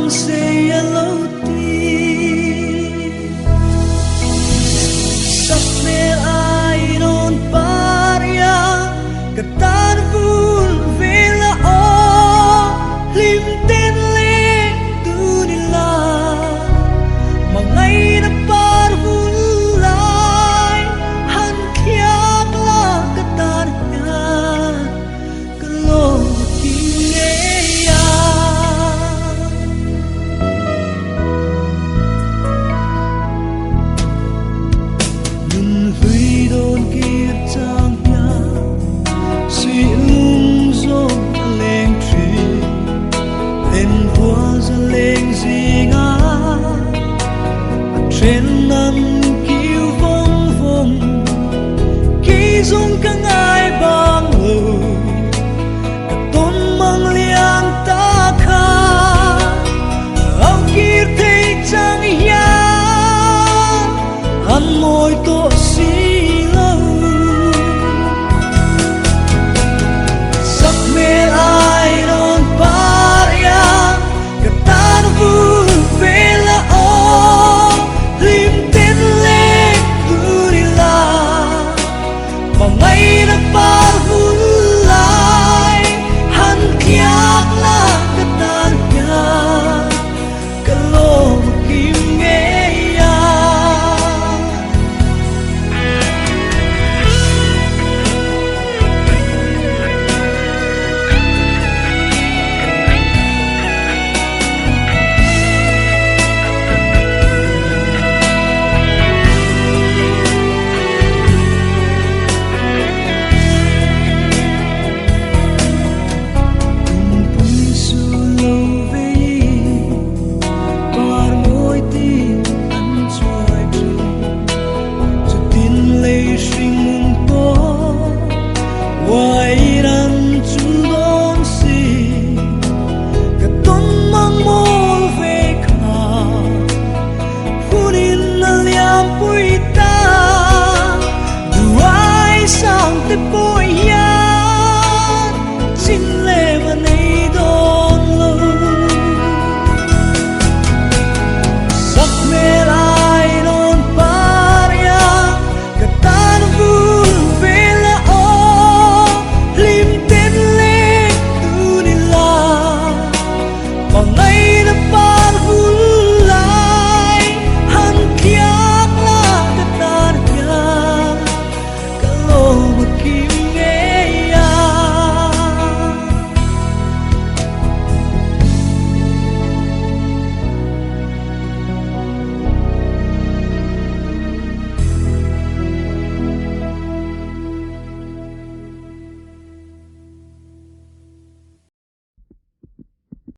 say hello Sapne ai non paria Katan vul vela o Lim ten le dunila Mangai na parvul lai Han kiak la katan ya Kalo kingeya Nun hui don kiếp trang ya Suy zong leng tri Lên hoa ra leng gì ngã Trên nằm kiêu vong vong Kỳ dung căng